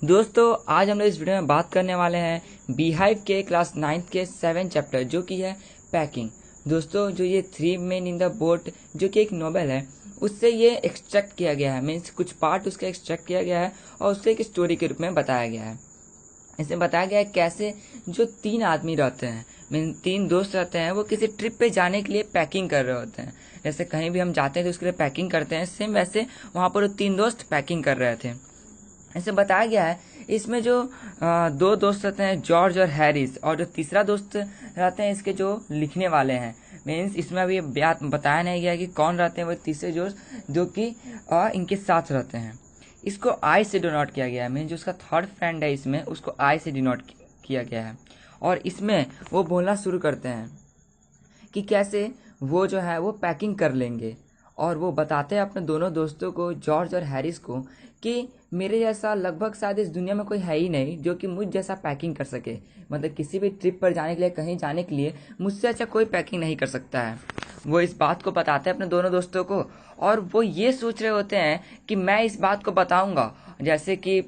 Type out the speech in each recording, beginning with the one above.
दोस्तों आज हम लोग इस वीडियो में बात करने वाले हैं बीहाइव के क्लास 9th के 7 चैप्टर जो कि है पैकिंग। दोस्तों जो ये three main in the boat जो कि एक नॉवेल है उससे ये एक्सट्रैक्ट किया गया है, मीन्स कुछ पार्ट उसका एक्सट्रैक्ट किया गया है और उससे एक स्टोरी के रूप में बताया गया है। इसमें बताया गया है कैसे जो तीन आदमी रहते हैं, मीन तीन दोस्त रहते हैं, वो किसी ट्रिप पे जाने के लिए पैकिंग कर रहे होते हैं। जैसे कहीं भी हम जाते हैं तो उसके लिए पैकिंग करते हैं, सेम वैसे वहाँ पर वो तीन दोस्त पैकिंग कर रहे थे। ऐसे बताया गया है इसमें जो दो दोस्त रहते हैं जॉर्ज और हैरिस, और जो तीसरा दोस्त रहते हैं इसके जो लिखने वाले हैं, मीन्स इसमें अभी बात बताया नहीं गया कि कौन रहते हैं वो तीसरे दोस्त जो कि इनके साथ रहते हैं। इसको आई से डिनोट किया गया है, मीन्स जो उसका थर्ड फ्रेंड है इसमें उसको आई से डिनोट किया गया है। और इसमें वो बोलना शुरू करते हैं कि कैसे वो जो है वो पैकिंग कर लेंगे, और वो बताते हैं अपने दोनों दोस्तों को जॉर्ज और हैरिस को कि मेरे जैसा लगभग शायद इस दुनिया में कोई है ही नहीं जो कि मुझ जैसा पैकिंग कर सके। मतलब किसी भी ट्रिप पर जाने के लिए, कहीं जाने के लिए मुझसे अच्छा कोई पैकिंग नहीं कर सकता है। वो इस बात को बताते हैं अपने दोनों दोस्तों को, और वो ये सोच रहे होते हैं कि मैं इस बात को बताऊंगा। जैसे कि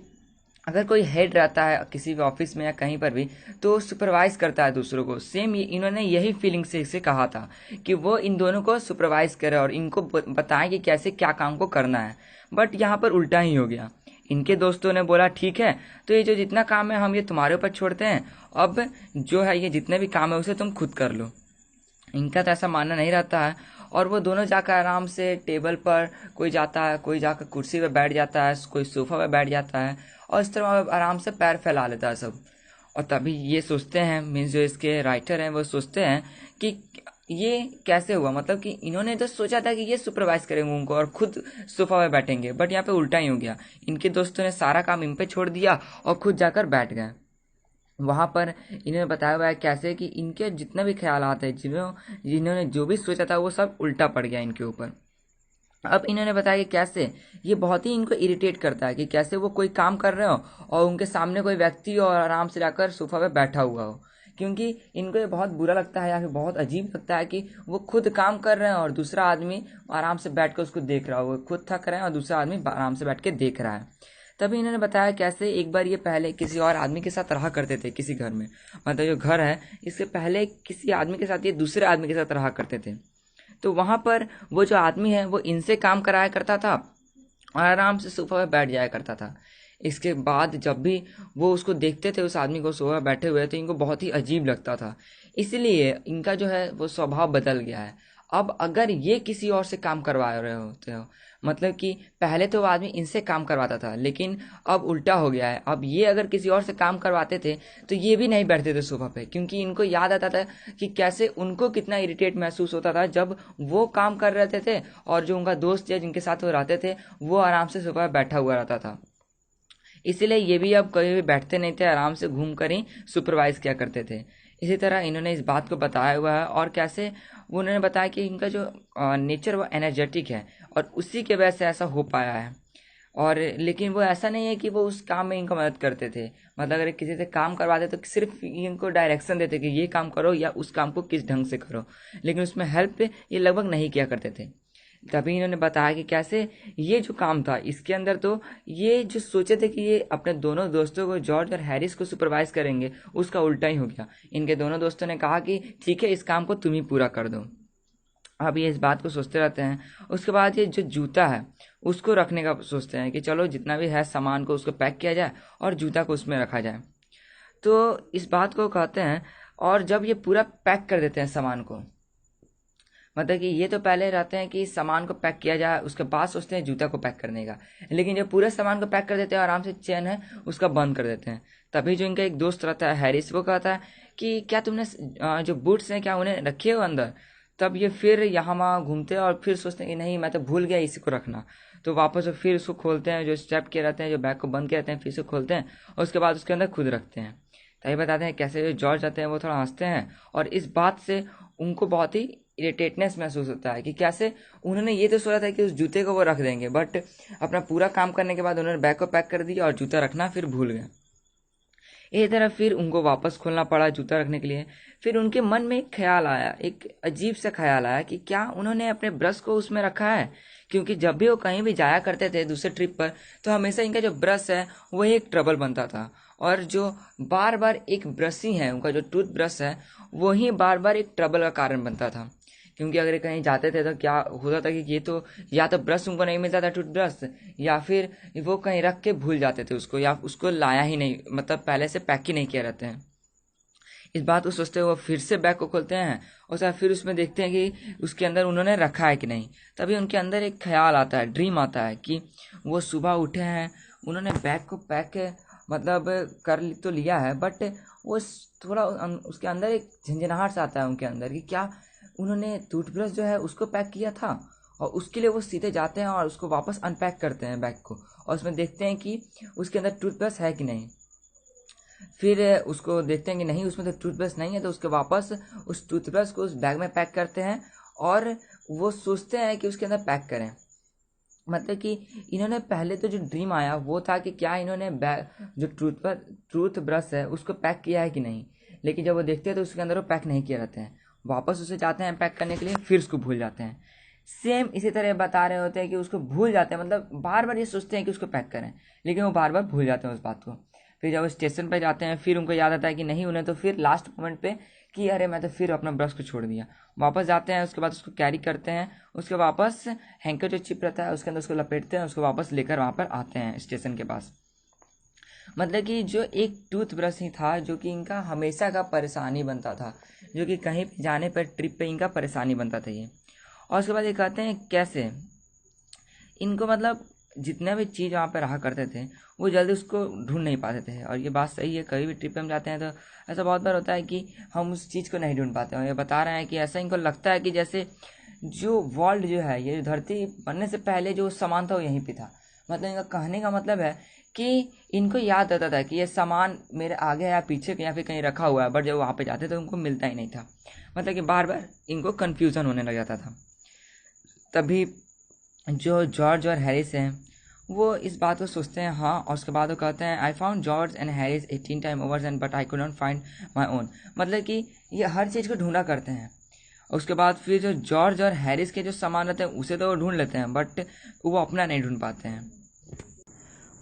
अगर कोई हेड रहता है किसी भी ऑफिस में या कहीं पर भी तो सुपरवाइज करता है दूसरों को, सेम इन्होंने यही फीलिंग से इसे कहा था कि वो इन दोनों को सुपरवाइज करे और इनको बताएं कि कैसे क्या काम को करना है। बट यहाँ पर उल्टा ही हो गया। इनके दोस्तों ने बोला ठीक है, तो ये जो जितना काम है हम ये तुम्हारे ऊपर छोड़ते हैं, अब जो है ये जितने भी काम है उसे तुम खुद कर लो। इनका तो ऐसा मानना नहीं रहता है, और वो दोनों जाकर आराम से टेबल पर, कोई जाता है, कोई जाकर कुर्सी पे बैठ जाता है, कोई सोफा पे बैठ जाता है, और इस तरह आराम से पैर फैला लेता है सब। और तभी ये सोचते हैं, मीन्स जो इसके राइटर हैं वो सोचते हैं कि ये कैसे हुआ, मतलब कि इन्होंने तो सोचा था कि ये सुपरवाइज करेंगे उनको और खुद सोफा पे बैठेंगे, बट यहाँ पे उल्टा ही हो गया। इनके दोस्तों ने सारा काम इन पे छोड़ दिया और खुद जाकर बैठ गए। वहां पर इन्होंने बताया हुआ है कैसे कि इनके जितने भी ख्यालात है, जिन्होंने जो भी सोचा था वो सब उल्टा पड़ गया इनके ऊपर। अब इन्होंने बताया कि कैसे ये बहुत ही इनको इरिटेट करता है कि कैसे वो कोई काम कर रहे हो और उनके सामने कोई व्यक्ति और आराम से जाकर सोफा पे बैठा हुआ हो। क्योंकि इनको ये बहुत बुरा लगता है या फिर बहुत अजीब लगता है कि वो खुद काम कर रहे हैं और दूसरा आदमी आराम से बैठ कर उसको देख रहा हो। वो खुद थक रहे हैं और दूसरा आदमी आराम से बैठ के देख रहा है। तभी इन्होंने बताया कैसे एक बार ये पहले किसी और आदमी के साथ रहा करते थे किसी घर में, मतलब जो घर है इसके पहले किसी आदमी के साथ ये दूसरे आदमी के साथ रहा करते थे। तो वहां पर वो जो आदमी है वो इनसे काम कराया करता था और आराम से सोफा पे बैठ जाया करता था। इसके बाद जब भी वो उसको देखते थे, उस आदमी को सोफा पे बैठे हुए, तो इनको बहुत ही अजीब लगता था। इसलिए इनका जो है वो स्वभाव बदल गया है। अब अगर ये किसी और से काम करवा रहे होते हो, मतलब कि पहले तो वो आदमी इनसे काम करवाता था लेकिन अब उल्टा हो गया है। अब ये अगर किसी और से काम करवाते थे तो ये भी नहीं बैठते थे सोफा पे, क्योंकि इनको याद आता था कि कैसे उनको कितना इरिटेट महसूस होता था जब वो काम कर रहे थे और जो उनका दोस्त या जिनके साथ वो रहते थे वो आराम से सोफा पे बैठा हुआ रहता था। इसीलिए ये भी अब कभी भी बैठते नहीं थे, आराम से घूम कर ही सुपरवाइज किया करते थे। इसी तरह इन्होंने इस बात को बताया हुआ है, और कैसे उन्होंने बताया कि इनका जो नेचर वो एनर्जेटिक है और उसी के वजह से ऐसा हो पाया है। और लेकिन वो ऐसा नहीं है कि वो उस काम में इनको मदद करते थे, मतलब अगर किसी से काम करवाते तो सिर्फ इनको डायरेक्शन देते कि ये काम करो या उस काम को किस ढंग से करो, लेकिन उसमें हेल्प ये लगभग नहीं किया करते थे। तभी इन्होंने बताया कि कैसे ये जो काम था इसके अंदर, तो ये जो सोचे थे कि ये अपने दोनों दोस्तों को जॉर्ज और हैरिस को सुपरवाइज करेंगे, उसका उल्टा ही हो गया। इनके दोनों दोस्तों ने कहा कि ठीक है इस काम को तुम ही पूरा कर दो। अब ये इस बात को सोचते रहते हैं। उसके बाद ये जो जूता है उसको रखने का सोचते हैं कि चलो जितना भी है सामान को उसको पैक किया जाए और जूता को उसमें रखा जाए। तो इस बात को कहते हैं, और जब ये पूरा पैक कर देते हैं सामान को, मतलब कि ये तो पहले रहते हैं कि सामान को पैक किया जाए, उसके बाद सोचते हैं जूता को पैक करने का, लेकिन जब पूरे सामान को पैक कर देते हैं आराम से चेन है उसका बंद कर देते हैं। तभी जो इनका एक दोस्त रहता है हैरिस, वो कहता है कि क्या तुमने जो बूट्स हैं क्या उन्हें रखे हो अंदर। तब ये फिर यहाँ वहाँ घूमते हैं और फिर सोचते हैं कि नहीं मैं तो भूल गया इसी को रखना। तो वापस वो फिर उसको खोलते हैं, जो स्टेप किए रहते हैं, जो बैग को बंद किए रहते हैं, फिर से खोलते हैं और उसके बाद उसके अंदर खुद रखते हैं। तभी बताते हैं कैसे जो जॉर्ज आते हैं वो थोड़ा हंसते हैं, और इस बात से उनको बहुत ही इरिटेटनेस महसूस होता है कि कैसे उन्होंने ये तो सोचा था कि उस जूते को वो रख देंगे, बट अपना पूरा काम करने के बाद उन्होंने बैग को पैक कर दिया और जूता रखना फिर भूल गए। इसी तरह फिर उनको वापस खोलना पड़ा जूता रखने के लिए। फिर उनके मन में एक ख्याल आया, एक अजीब सा ख्याल आया कि क्या उन्होंने अपने ब्रश को उसमें रखा है, क्योंकि जब भी वो कहीं भी जाया करते थे दूसरे ट्रिप पर तो हमेशा इनका जो ब्रश है वही एक ट्रबल बनता था। और जो बार बार एक ब्रश ही है, उनका जो टूथ ब्रश है वही बार बार एक ट्रबल का कारण बनता था। क्योंकि अगर कहीं जाते थे तो क्या होता था कि ये तो या तो ब्रश उनको नहीं मिलता था टूथब्रश, या फिर वो कहीं रख के भूल जाते थे उसको, या उसको लाया ही नहीं, मतलब पहले से पैक ही नहीं किया रहते हैं। इस बात को सोचते हुए वो फिर से बैग को खोलते हैं और सर फिर उसमें देखते हैं कि उसके अंदर उन्होंने रखा है कि नहीं। तभी उनके अंदर एक ख्याल आता है, ड्रीम आता है कि वो सुबह उठे हैं, उन्होंने बैग को पैक मतलब कर तो लिया है, बट वो थोड़ा उसके अंदर एक झंझनाहट सा आता है उनके अंदर कि क्या उन्होंने टूथब्रश जो है उसको पैक किया था। और उसके लिए वो सीधे जाते हैं और उसको वापस अनपैक करते हैं बैग को, और उसमें देखते हैं कि उसके अंदर टूथब्रश है कि नहीं। फिर उसको देखते हैं कि नहीं, उसमें तो टूथब्रश नहीं है, तो उसके वापस उस टूथब्रश को उस बैग में पैक करते हैं और वो सोचते हैं कि उसके अंदर पैक करें। मतलब कि इन्होंने पहले तो जो ड्रीम आया वो था कि क्या इन्होंने बैग जो टूथ ब्रश है उसको पैक किया है कि नहीं, लेकिन जब वो देखते हैं तो उसके अंदर वो पैक नहीं किए रहते हैं। वापस उसे जाते हैं पैक करने के लिए, फिर उसको भूल जाते हैं। सेम इसी तरह बता रहे होते हैं कि उसको भूल जाते हैं, मतलब बार बार ये सोचते हैं कि उसको पैक करें, लेकिन वो बार बार भूल जाते हैं उस बात को। फिर जब वो स्टेशन पर जाते हैं फिर उनको याद आता है कि नहीं, उन्हें तो फिर लास्ट मोमेंट पे कि अरे मैं तो फिर अपना ब्रश को छोड़ दिया। वापस जाते हैं, उसके बाद उसको कैरी करते हैं, उसके वापस हैंकर जो चिप रहता है उसके अंदर उसको लपेटते हैं, उसको वापस लेकर वहाँ पर आते हैं स्टेशन के पास। मतलब कि जो एक टूथ ब्रश ही था जो कि इनका हमेशा का परेशानी बनता था, जो कि कहीं भी जाने पर ट्रिप पे इनका परेशानी बनता था ये। और उसके बाद ये कहते हैं कैसे इनको मतलब जितने भी चीज़ वहाँ पे रहा करते थे वो जल्दी उसको ढूंढ नहीं पाते थे। और ये बात सही है, कभी भी ट्रिप पे हम जाते हैं तो ऐसा बहुत बार होता है कि हम उस चीज़ को नहीं ढूंढ पाते। और ये बता रहे हैं कि ऐसा इनको लगता है कि जैसे जो वर्ल्ड जो है, ये धरती बनने से पहले जो सामान था वो यहीं पे था। मतलब इनका कहने का मतलब है कि इनको याद रहता था कि ये सामान मेरे आगे या पीछे या फिर कहीं रखा हुआ है, बट जब वहाँ पे जाते तो उनको मिलता ही नहीं था। मतलब कि बार बार इनको कन्फ्यूज़न होने लग जाता था। तभी जो जॉर्ज और हैरिस हैं वो इस बात को सोचते हैं, हाँ, और उसके बाद वो कहते हैं I found George and Harris 18 time overs and but I could not find my own. मतलब कि ये हर चीज़ को ढूंढा करते हैं। उसके बाद फिर जो जॉर्ज और हैरिस के जो सामान रहते हैं उसे तो वो ढूंढ लेते हैं, बट वो अपना नहीं ढूंढ पाते हैं।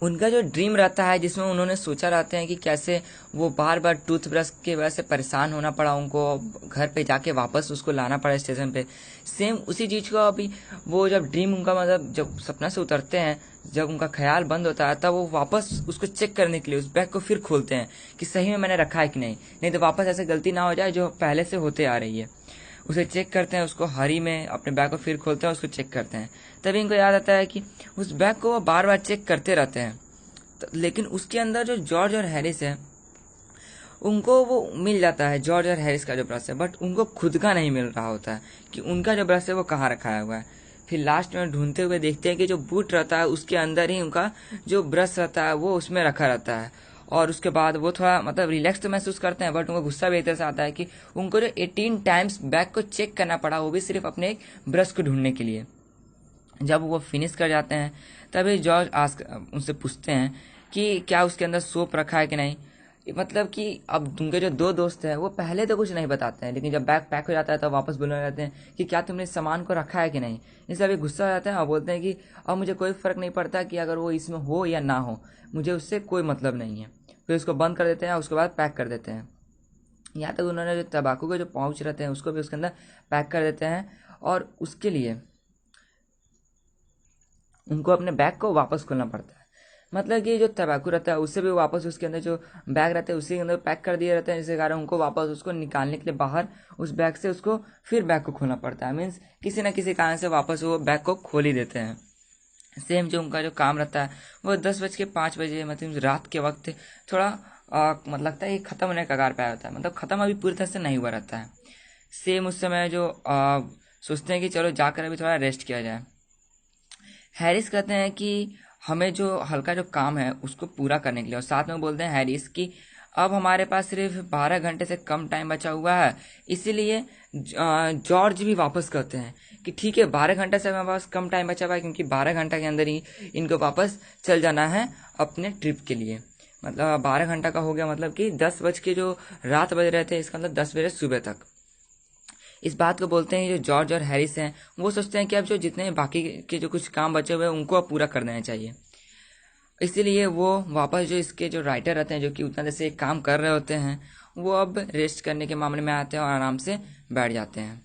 उनका जो ड्रीम रहता है जिसमें उन्होंने सोचा रहते हैं कि कैसे वो बार बार टूथब्रश की वजह से परेशान होना पड़ा उनको, घर पे जाके वापस उसको लाना पड़ा स्टेशन पे। सेम उसी चीज़ को अभी वो जब ड्रीम उनका मतलब जब सपना से उतरते हैं, जब उनका ख्याल बंद होता है तब वो वापस उसको चेक करने के लिए उस बैग को फिर खोलते हैं कि सही में मैंने रखा है कि नहीं तो वापस ऐसे गलती ना हो जाए जो पहले से होते आ रही है। उसे चेक करते हैं, उसको हरी में अपने बैग को फिर खोलते हैं, उसको चेक करते हैं। तभी इनको याद आता है कि उस बैग को वो बार बार चेक करते रहते हैं, लेकिन उसके अंदर जो जॉर्ज और हैरिस है उनको वो मिल जाता है, जॉर्ज और हैरिस का जो ब्रश है, बट उनको खुद का नहीं मिल रहा होता है कि उनका जो ब्रश है वो कहाँ रखा हुआ है। फिर लास्ट में ढूंढते हुए देखते हैं कि जो बूट रहता है उसके अंदर ही उनका जो ब्रश रहता है वो उसमें रखा रहता है। और उसके बाद वो थोड़ा मतलब रिलैक्स तो महसूस करते हैं, बट उनको गुस्सा भी इधर से आता है कि उनको जो 18 टाइम्स बैग को चेक करना पड़ा वो भी सिर्फ अपने एक ब्रश को ढूंढने के लिए। जब वो फिनिश कर जाते हैं तभी जॉर्ज उनसे पूछते हैं कि क्या उसके अंदर सोप रखा है कि नहीं। मतलब कि अब उनके जो दो दोस्त हैं वो पहले तो कुछ नहीं बताते हैं, लेकिन जब बैग पैक हो जाता है तो वापस बोलने लगते हैं कि क्या तुमने इस सामान को रखा है कि नहीं। इससे अभी गुस्सा हो जाता है और बोलते हैं कि अब मुझे कोई फ़र्क नहीं पड़ता कि अगर वो इसमें हो या ना हो, मुझे उससे कोई मतलब नहीं है। फिर उसको बंद कर देते हैं और उसके बाद पैक कर देते हैं। यहाँ तक उन्होंने जो तंबाकू के जो पाउच रहते हैं उसको भी उसके अंदर पैक कर देते हैं, और उसके लिए उनको अपने बैग को वापस खोलना पड़ता है। मतलब कि जो तंबाकू रहता है उससे भी वापस उसके अंदर जो बैग रहता है उसी के अंदर पैक कर दिए रहते हैं, जिसके कारण उनको वापस उसको निकालने के लिए बाहर उस बैग से उसको फिर बैग को खोलना पड़ता है। मीन्स किसी न किसी कारण से वापस वो बैग को खोल ही देते हैं। सेम जो उनका जो काम रहता है वो 10:05 मतलब रात के वक्त थोड़ा मतलब लगता है कि ख़त्म होने का कगार पे आया होता है, मतलब ख़त्म अभी पूरी तरह से नहीं हुआ रहता है। सेम उस समय जो सोचते हैं कि चलो जाकर अभी थोड़ा रेस्ट किया जाए। हैरिस कहते हैं कि हमें जो हल्का जो काम है उसको पूरा करने के लिए, और साथ में बोलते हैं हैरिस कि अब हमारे पास सिर्फ 12 घंटे से कम टाइम बचा हुआ है, इसीलिए जॉर्ज भी वापस कहते हैं कि ठीक है 12 घंटे से हमारे पास कम टाइम बचा हुआ है, क्योंकि 12 घंटे के अंदर ही इनको वापस चल जाना है अपने ट्रिप के लिए। मतलब 12 घंटा का हो गया, मतलब कि 10 बज के जो रात बज रहे थे, इसका मतलब 10 बजे सुबह तक। इस बात को बोलते हैं जो जॉर्ज और हैरिस हैं वो सोचते हैं कि अब जो जितने बाकी के जो कुछ काम बचे हुए हैं उनको अब पूरा कर देना चाहिए। इसीलिए वो वापस जो इसके जो राइटर रहते हैं जो कि उतना जैसे काम कर रहे होते हैं, वो अब रेस्ट करने के मामले में आते हैं और आराम से बैठ जाते हैं।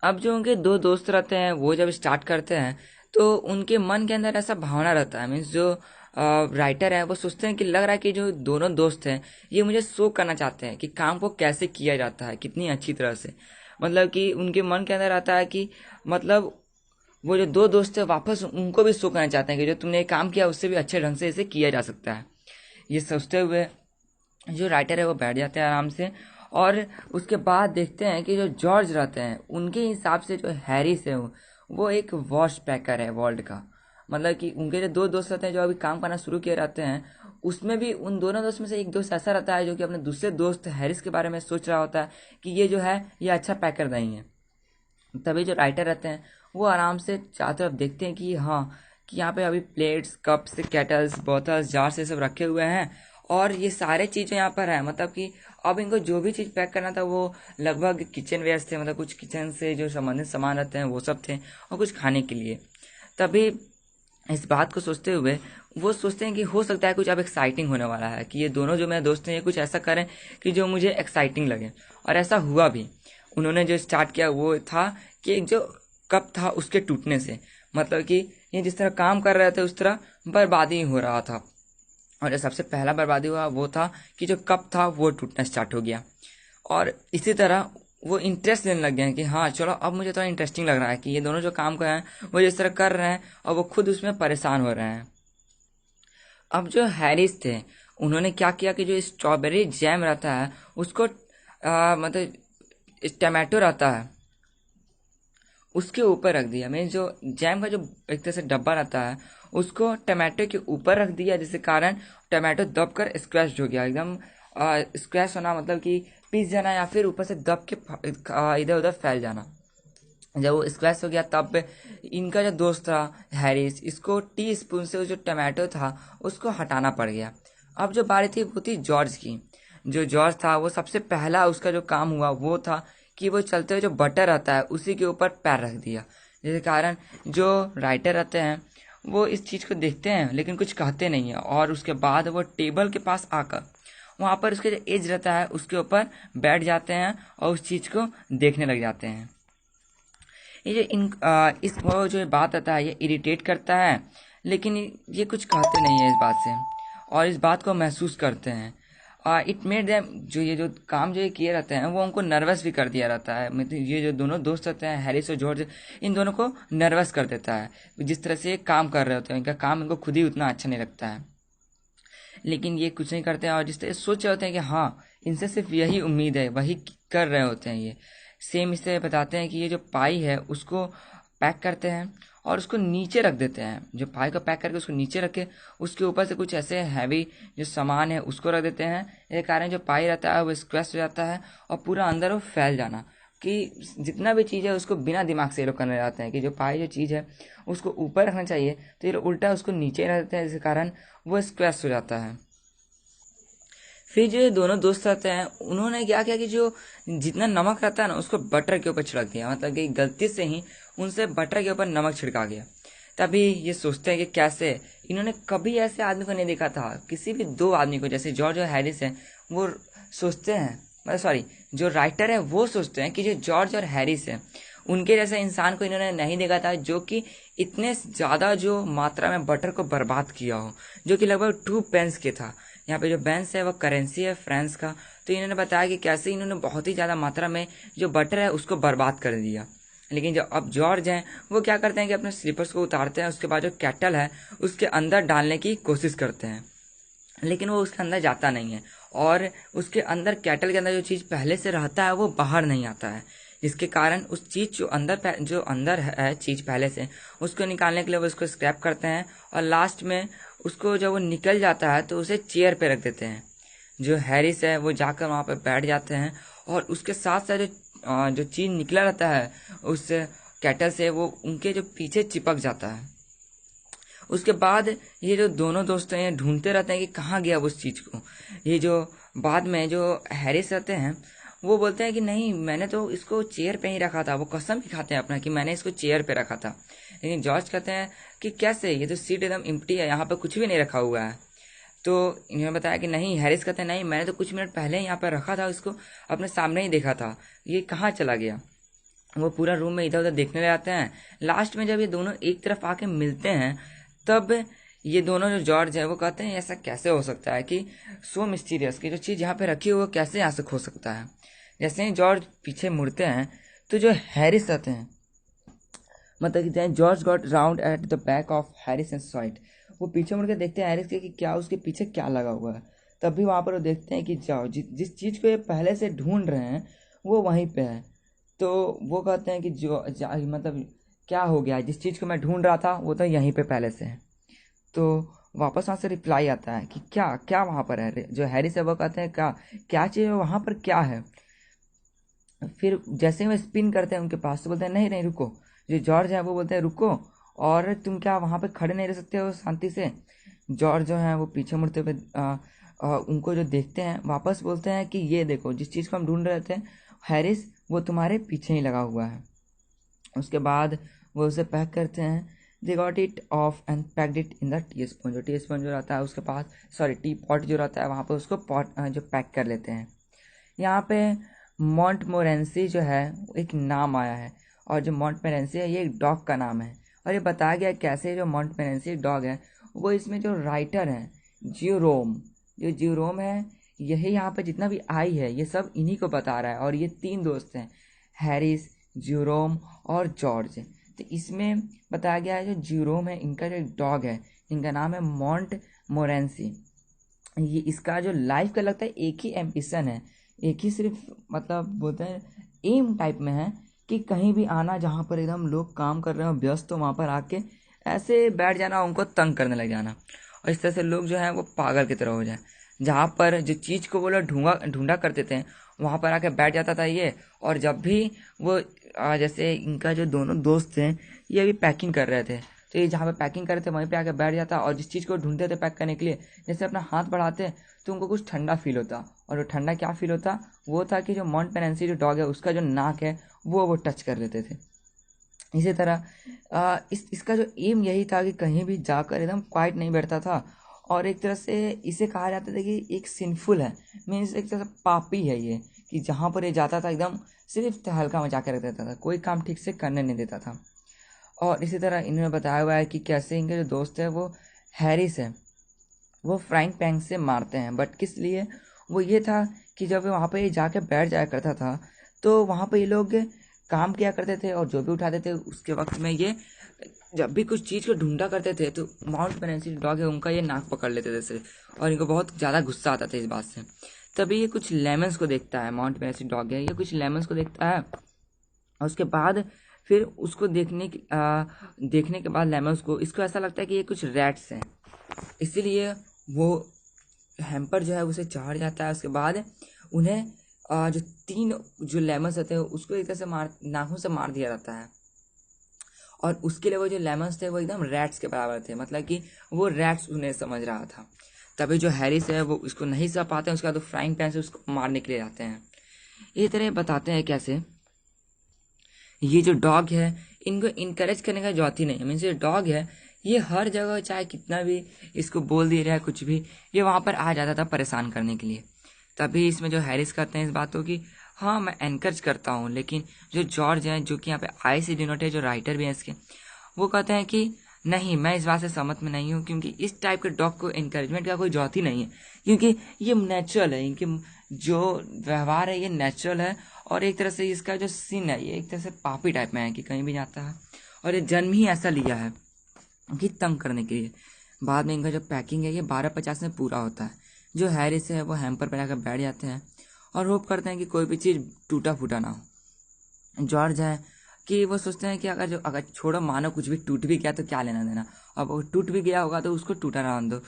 अब जो उनके दो दोस्त रहते हैं वो जब स्टार्ट करते हैं तो उनके मन के अंदर ऐसा भावना रहता है, मीन्स जो राइटर है वो सोचते हैं कि लग रहा है कि जो दोनों दोस्त हैं ये मुझे शो करना चाहते हैं कि काम को कैसे किया जाता है कितनी अच्छी तरह से। मतलब कि उनके मन के अंदर आता है कि मतलब वो जो दो दोस्त है वापस उनको भी शो करना चाहते हैं कि जो तुमने काम किया उससे भी अच्छे ढंग से इसे किया जा सकता है। ये सोचते हुए जो राइटर है वो बैठ जाते हैं आराम से। और उसके बाद देखते हैं कि जो जॉर्ज रहते हैं उनके हिसाब से जो हैरिस है वो एक वॉच पैकर है वर्ल्ड का। मतलब कि उनके जो दो दोस्त रहते हैं जो अभी काम करना शुरू किए रहते हैं, उसमें भी उन दोनों दोस्त में से एक दोस्त ऐसा रहता है जो कि अपने दूसरे दोस्त हैरिस के बारे में सोच रहा होता है कि ये जो है ये अच्छा पैकर नहीं है। तभी जो राइटर रहते हैं वो आराम से चारों तरफ देखते हैं कि हाँ, कि यहाँ पे अभी plates cups kettles bottles jars ये सब रखे हुए हैं और ये सारे चीज़ें यहाँ पर है। मतलब कि अब इनको जो भी चीज़ पैक करना था वो लगभग किचन वेयर थे, मतलब कुछ किचन से जो संबंधित सामान रहते हैं वो सब थे और कुछ खाने के लिए। तभी इस बात को सोचते हुए वो सोचते हैं कि हो सकता है कुछ अब एक्साइटिंग होने वाला है, कि ये दोनों जो मेरे दोस्त हैं ये कुछ ऐसा करें कि जो मुझे एक्साइटिंग लगे। और ऐसा हुआ भी। उन्होंने जो स्टार्ट किया वो था कि एक जो कप था उसके टूटने से, मतलब कि ये जिस तरह काम कर रहे थे उस तरह बर्बादी हो रहा था। और जो सबसे पहला बर्बादी हुआ वो था कि जो कप था वो टूटना स्टार्ट हो गया। और इसी तरह वो इंटरेस्ट लेने लग गए हैं कि हाँ चलो अब मुझे थोड़ा इंटरेस्टिंग लग रहा है कि ये दोनों जो काम कर रहे हैं वो जिस तरह कर रहे हैं और वो खुद उसमें परेशान हो रहे हैं। अब जो हैरिस थे उन्होंने क्या किया कि जो स्ट्रॉबेरी जैम रहता है उसको मतलब टमाटो रहता है उसके ऊपर रख दिया। मीन्स जो जैम का जो एक तरह से डब्बा रहता है उसको टमाटो के ऊपर रख दिया, जिसके कारण टमाटो दब कर स्क्वैश हो गया एकदम। स्क्वैश होना मतलब कि पीस जाना या फिर ऊपर से दब के इधर उधर फैल जाना। जब वो स्क्वैश हो गया तब इनका जो दोस्त था हैरिस, इसको टी स्पून से जो टमाटो था उसको हटाना पड़ गया। अब जो बारी थी वो थी जॉर्ज की। जो जॉर्ज था वो सबसे पहला उसका जो काम हुआ वो था कि वो चलते हुए जो बटर रहता है उसी के ऊपर पैर रख दिया, जिसके कारण जो राइटर रहते हैं वो इस चीज़ को देखते हैं लेकिन कुछ कहते नहीं है। और उसके बाद वो टेबल के पास आकर वहाँ पर उसके जो एज रहता है उसके ऊपर बैठ जाते हैं और उस चीज़ को देखने लग जाते हैं। ये जो इस वो जो बात आता है ये इरिटेट करता है, लेकिन ये कुछ कहते नहीं है इस बात से और इस बात को महसूस करते हैं। इट मेड देम, जो ये जो काम जो ये किए रहते हैं वो उनको नर्वस भी कर दिया रहता है। मतलब ये जो दोनों दोस्त रहते हैं हैरिस और जॉर्ज, इन दोनों को नर्वस कर देता है। जिस तरह से ये काम कर रहे होते हैं इनका काम इनको खुद ही उतना अच्छा नहीं लगता है, लेकिन ये कुछ नहीं करते हैं और जिस तरह सोच रहे होते हैं कि हाँ इनसे सिर्फ यही उम्मीद है वही कर रहे होते हैं। ये सेम इससे बताते हैं कि ये जो पाई है उसको पैक करते हैं और उसको नीचे रख देते हैं। जो पाई को पैक करके उसको नीचे रख के उसके ऊपर से कुछ ऐसे हैवी जो सामान है उसको रख देते हैं। इसके कारण जो पाई रहता है वो स्क्वैश हो जाता है और पूरा अंदर वो फैल जाना, कि जितना भी चीज़ है उसको बिना दिमाग से ये लोग करने जाते हैं कि जो पाई जो चीज़ है उसको ऊपर रखना चाहिए तो ये लोग उल्टा उसको नीचे रख देते हैं, जिसके कारण वो स्क्वैश हो जाता है। फिर जो दोनों दोस्त रहते हैं उन्होंने क्या किया कि जो जितना नमक रहता है ना उसको बटर के ऊपर छिड़क दिया। मतलब कि गलती से ही उनसे बटर के ऊपर नमक छिड़का गया। तभी ये सोचते हैं कि कैसे, इन्होंने कभी ऐसे आदमी को नहीं देखा था, किसी भी दो आदमी को। जैसे जॉर्ज और हैरिस है वो सोचते हैं, मतलब सॉरी जो राइटर है वो सोचते हैं कि जो जॉर्ज और हैरिस है उनके जैसे इंसान को इन्होंने नहीं देखा था जो कि इतने ज़्यादा जो मात्रा में बटर को बर्बाद किया हो, जो कि लगभग 2 पेंस के था। यहाँ पे जो बेंस है वो करेंसी है फ्रांस का। तो इन्होंने बताया कि कैसे इन्होंने बहुत ही ज़्यादा मात्रा में जो बटर है उसको बर्बाद कर दिया। लेकिन जो अब जॉर्ज हैं वो क्या करते हैं कि अपने स्लीपर्स को उतारते हैं, उसके बाद जो कैटल है उसके अंदर डालने की कोशिश करते हैं, लेकिन वो उसके अंदर जाता नहीं है और उसके अंदर कैटल के अंदर जो चीज़ पहले से रहता है वो बाहर नहीं आता है, जिसके कारण उस चीज़ जो अंदर है चीज़ पहले से, उसको निकालने के लिए वो उसको स्क्रैप करते हैं और लास्ट में उसको जब वो निकल जाता है तो उसे चेयर पे रख देते हैं। जो हैरिस है वो जाकर वहाँ पे बैठ जाते हैं और उसके साथ साथ जो चीज़ निकला रहता है उस कैटल से वो उनके जो पीछे चिपक जाता है उसके बाद ये जो दोनों दोस्त हैं ये ढूंढते रहते हैं कि कहाँ गया उस चीज़ को। ये जो बाद में जो हैरिस रहते हैं वो बोलते हैं कि नहीं, मैंने तो इसको चेयर पे ही रखा था। वो कसम ही खाते हैं अपना कि मैंने इसको चेयर पे रखा था। लेकिन जॉर्ज कहते हैं कि कैसे, ये तो सीट एकदम एम्प्टी है, यहाँ पे कुछ भी नहीं रखा हुआ है। तो इन्होंने बताया कि नहीं, हैरिस कहते हैं नहीं, मैंने तो कुछ मिनट पहले ही यहाँ पर रखा था, इसको अपने सामने ही देखा था, ये कहाँ चला गया। वो पूरा रूम में इधर उधर देखने लग जाते हैं। लास्ट में जब ये दोनों एक तरफ आके मिलते हैं तब ये दोनों जो जॉर्ज है वो कहते हैं ऐसा कैसे हो सकता है कि सो मिस्टीरियस की जो चीज़ यहाँ पे रखी हुई वो कैसे यहाँ से खो सकता है। जैसे ही जॉर्ज पीछे मुड़ते हैं तो जो हैरिस रहते हैं, मतलब कि George got round at the back of Harris and site, वो पीछे मुड़ के देखते हैं हैरिस के कि क्या उसके पीछे क्या लगा हुआ है। तभी वहाँ पर वो देखते हैं कि जाओ जिस चीज़ को ये पहले से ढूंढ रहे हैं वो वहीं पे है। तो वो कहते हैं कि मतलब क्या हो गया, जिस चीज़ को मैं ढूंढ रहा था वो तो यहीं पे पहले से है। तो वापस वहाँ से रिप्लाई आता है कि क्या क्या वहाँ पर है। जो हैरिस है वो कहते हैं क्या क्या चीज़ है वहाँ पर, क्या है। फिर जैसे ही वो स्पिन करते हैं उनके पास तो बोलते हैं नहीं नहीं रुको। जो जॉर्ज है वो बोलते हैं रुको, और तुम क्या वहाँ पे खड़े नहीं रह सकते हो शांति से। जॉर्ज जो है वो पीछे मुड़ते हुए उनको जो देखते हैं वापस बोलते हैं कि ये देखो जिस चीज़ को हम ढूंढ रहे थे हैरिस, वो तुम्हारे पीछे ही लगा हुआ है। उसके बाद वो उसे पैक करते हैं। They got it of and packed it in the tea spoon. जो टी स्पून जो रहता है उसके पास, सॉरी टी पॉट जो रहता है वहाँ पर उसको पॉट जो पैक कर लेते हैं। यहाँ पे मॉन्टमोरेंसी जो है एक नाम आया है, और जो मॉन्टमोरेंसी है ये एक डॉग का नाम है। और ये बताया गया कैसे जो मॉन्टमोरेंसी डॉग है वो इसमें जो राइटर है ज्यूरोम, जो ज्यूरोम है यही यहाँ पे जितना भी आई है ये सब इन्हीं को बता रहा है। और ये 3 दोस्त हैं, हैरिस, ज्यूरोम और जॉर्ज। तो इसमें बताया गया है जो ज्यूरोम है इनका जो एक डॉग है, इनका नाम है मॉन्टमोरेंसी। ये इसका जो लाइफ का लगता है एक ही एम्बिशन है, एक ही सिर्फ मतलब बोलते हैं एम टाइप में है कि कहीं भी आना जहाँ पर एकदम लोग काम कर रहे हो व्यस्त, तो वहाँ पर आके ऐसे बैठ जाना, उनको तंग करने लग जाना, और इस तरह से लोग जो हैं वो पागल की तरह हो जाए। जहाँ पर जो चीज़ को वो लोग ढूंढा करते थे वहाँ पर आके बैठ जाता था ये। और जब भी वो जैसे इनका जो दोनों दोस्त थे ये अभी पैकिंग कर रहे थे, तो ये जहाँ पे पैकिंग कर रहे थे वहीं पे आके बैठ जाता, और जिस चीज़ को ढूंढते थे पैक करने के लिए जैसे अपना हाथ बढ़ाते तो उनको कुछ ठंडा फील होता। और वो ठंडा क्या फील होता, वो था कि जो मॉन्टमोरेंसी जो डॉग है उसका जो नाक है वो टच कर लेते थे। इसी तरह इसका जो एम यही था कि कहीं भी जाकर एकदम क्वाइट नहीं बैठता था। और एक तरह से इसे कहा जाता था कि एक सिंफुल है, मीन्स एक तरह से पापी है ये, कि जहाँ पर ये जाता था एकदम सिर्फ हल्का मचा के रख देता था, कोई काम ठीक से करने नहीं देता था। और इसी तरह इन्होंने बताया हुआ है कि कैसे इनके जो दोस्त है वो हैरिस है, वो फ्राइंग पैन से मारते हैं। बट किस लिए, वो ये था कि जब वहाँ पे जाके बैठ जाया करता था तो वहाँ पे ये लोग काम किया करते थे, और जो भी उठाते थे उसके वक्त में ये जब भी कुछ चीज़ को ढूंढा करते थे तो मॉन्टमोरेंसी डॉग है उनका ये नाक पकड़ लेते थे सिर्फ, और इनको बहुत ज़्यादा गुस्सा आता था इस बात से। तभी ये कुछ लेमन्स को देखता है, मॉन्टमोरेंसी डॉग है ये कुछ लेमन्स को देखता है, और उसके बाद फिर उसको देखने के बाद लेमन्स को इसको ऐसा लगता है कि ये कुछ रैट्स हैं, इसीलिए वो हैम्पर जो है उसे चढ़ जाता है। उसके बाद उन्हें जो 3 जो लेमन्स होते हैं उसको एक तरह से नाखून से मार दिया जाता है, और उसके लिए वो जो लेमन्स थे वो एकदम रैट्स के बराबर थे, मतलब कि वो रैट्स उन्हें समझ रहा था। तभी जो हैरिस है वो इसको नहीं सह पाते हैं, उसके बाद वो फ्राइंग पैन से उसको मारने के लिए जाते हैं। इसी तरह बताते हैं कैसे ये जो डॉग है इनको इनकरेज करने का जरूरत ही नहीं है। मीन्स ये डॉग है ये हर जगह चाहे कितना भी इसको बोल दिया रहा है कुछ भी, ये वहाँ पर आ जाता था परेशान करने के लिए। तभी इसमें जो हैरिस कहते हैं इस बात को कि हाँ मैं एनकरेज करता हूँ, लेकिन जो जॉर्ज हैं जो कि यहाँ पे आई से डिनोट है, जो राइटर भी हैं इसके, वो कहते हैं कि नहीं, मैं इस बात से सहमत में नहीं हूँ, क्योंकि इस टाइप के डॉग को इनकरेजमेंट का कोई जरूरत ही नहीं है, क्योंकि ये नेचुरल है, इनके जो व्यवहार है ये नेचुरल है। और एक तरह से इसका जो सीन है ये एक तरह से पापी टाइप में है कि कहीं भी जाता है, और ये जन्म ही ऐसा लिया है कि तंग करने के लिए। बाद में इनका जो पैकिंग है ये 12:50 में पूरा होता है। जो हैरिस है वो हैम्पर पर जाकर बैठ जाते हैं और होप करते हैं कि कोई भी चीज़ टूटा फूटा ना हो। जॉर्ज है कि वो सोचते हैं कि अगर छोड़ो मानो कुछ भी टूट भी गया तो क्या लेना देना, अब वो टूट भी गया होगा तो उसको टूटा रहने दो,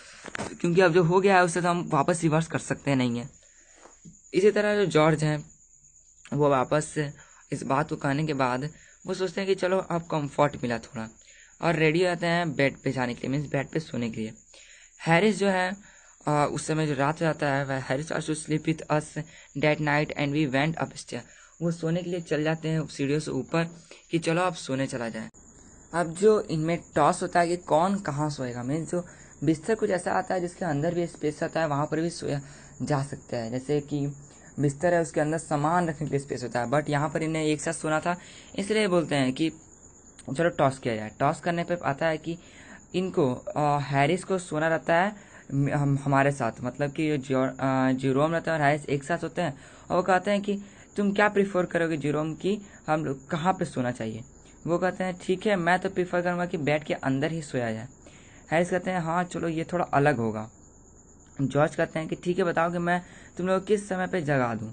क्योंकि अब जो हो गया है उससे तो हम वापस रिवर्स कर सकते हैं नहीं है। इसी तरह जो जॉर्ज हैं वो वापस इस बात को कहने के बाद वो सोचते हैं कि चलो अब कंफर्ट मिला थोड़ा, और रेडी हो जाते हैं बेड पे जाने के लिए, मीन्स बेड पे सोने के लिए। हैरिस जो है उस समय जो रात हो जाता है, वह Harris also sleep with us that night and we went upstair. वो सोने के लिए चल जाते हैं सीढ़ियों से ऊपर कि चलो अब सोने चला जाए। अब जो इनमें टॉस होता है कि कौन कहाँ सोएगा, मीन्स जो बिस्तर कुछ ऐसा आता है जिसके अंदर भी स्पेस आता है, वहाँ पर भी सोया जा सकता है। जैसे कि बिस्तर है, उसके अंदर सामान रखने के लिए स्पेस होता है, बट यहाँ पर इन्हें एक साथ सोना था, इसलिए बोलते हैं कि चलो टॉस किया जाए। टॉस करने पे आता है कि इनको हैरिस को सोना रहता है हमारे साथ, मतलब कि जेरोम रहता है और हैरिस एक साथ होते हैं। और वो कहते हैं कि तुम क्या प्रीफर करोगे जेरोम, की हम लोग कहाँ पे सोना चाहिए। वो कहते हैं ठीक है, मैं तो प्रीफर करूँगा कि बेड के अंदर ही सोया जाए। हैरिस कहते हैं हाँ चलो ये थोड़ा अलग होगा। जॉर्ज कहते हैं कि ठीक है बताओ कि मैं तुम लोग किस समय पे जगा दूँ,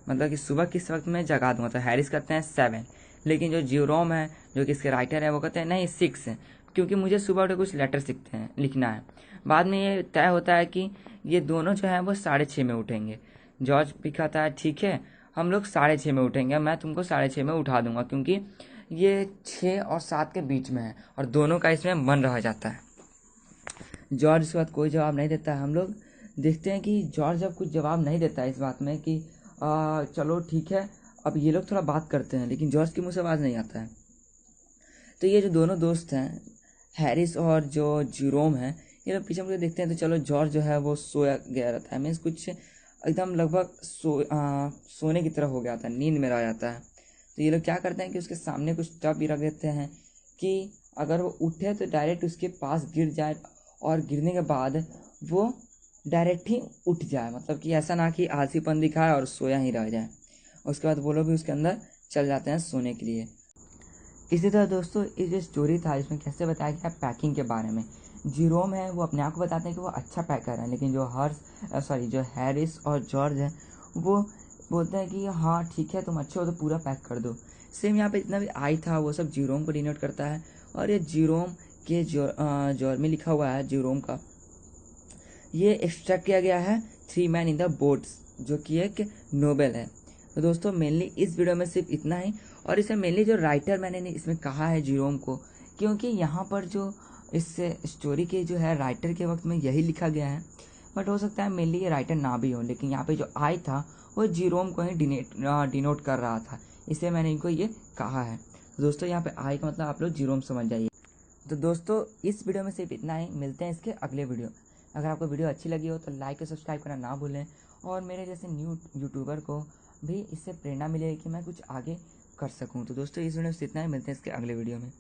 मतलब कि सुबह किस वक्त में जगा दूँ। तो हैरिस कहते हैं 7, लेकिन जो जेरोम है जो कि इसके राइटर है वो कहते हैं नहीं 6, क्योंकि मुझे सुबह उठ कुछ लेटर लिखना है। बाद में ये तय होता है कि ये दोनों जो है वो 6:30 में उठेंगे। जॉर्ज भी कहता है ठीक है हम लोग 6:30 में उठेंगे, मैं तुमको 6:30 में उठा दूंगा, क्योंकि ये 6 और 7 के बीच में है और दोनों का इसमें मन रह जाता है। जॉर्ज इसके बाद कोई जवाब नहीं देता है। हम लोग देखते हैं कि जॉर्ज अब कुछ जवाब नहीं देता है इस बात में कि चलो ठीक है अब ये लोग थोड़ा बात करते हैं, लेकिन जॉर्ज के मुंह से आवाज़ नहीं आता है। तो ये जो दोनों दोस्त हैं हैरिस और जो जेरोम है, ये लोग पीछे मुझे देखते हैं। तो चलो जॉर्ज जो है वो सोया गया रहता है, मीन्स कुछ एकदम लगभग सोने की तरह हो गया था, नींद में रह जाता है। तो ये लोग क्या करते हैं कि उसके सामने कुछ टब भी रख देते हैं कि अगर वो उठे तो डायरेक्ट उसके पास गिर जाए, और गिरने के बाद वो डायरेक्ट ही उठ जाए, मतलब कि ऐसा ना कि आलसीपन दिखाए और सोया ही रह जाए। उसके बाद वो लोग भी उसके अंदर चल जाते हैं सोने के लिए। इसी तरह दोस्तों ये जो स्टोरी था इसमें कैसे बताया गया पैकिंग के बारे में। जेरोम है वो अपने आप को बताते हैं कि वो अच्छा पैकर है, लेकिन जो हैरिस और जॉर्ज है वो बोलते हैं कि हाँ ठीक है तुम अच्छे हो तो पूरा पैक कर दो। सेम यहाँ पे जितना भी आई था वो सब जेरोम को डिनोट करता है, और ये जेरोम के जॉर में लिखा हुआ है जेरोम का, ये एक्सट्रैक्ट किया गया है 3 मैन इन द बोट्स, जो कि एक नोवेल है। तो दोस्तों मेनली इस वीडियो में सिर्फ इतना ही, और इसे मेनली जो राइटर मैंने इसमें कहा है जेरोम को, क्योंकि यहाँ पर जो इस स्टोरी के जो है राइटर के वक्त में यही लिखा गया है, बट हो सकता है मेनली ये राइटर ना भी हो, लेकिन यहाँ पे जो आई था वो जेरोम को ही डिनोट कर रहा था, इसलिए मैंने इनको ये कहा है। तो दोस्तों यहाँ पे आई का मतलब आप लोग जेरोम समझ जाइए। तो दोस्तों इस वीडियो में सिर्फ इतना ही, मिलते हैं इसके अगले वीडियो। अगर आपको वीडियो अच्छी लगी हो तो लाइक और सब्सक्राइब करना ना भूलें, और मेरे जैसे न्यू यूट्यूबर को भी इससे प्रेरणा मिलेगी कि मैं कुछ आगे कर सकूं। तो दोस्तों इस वीडियो में इतना ही, मिलते हैं इसके अगले वीडियो में।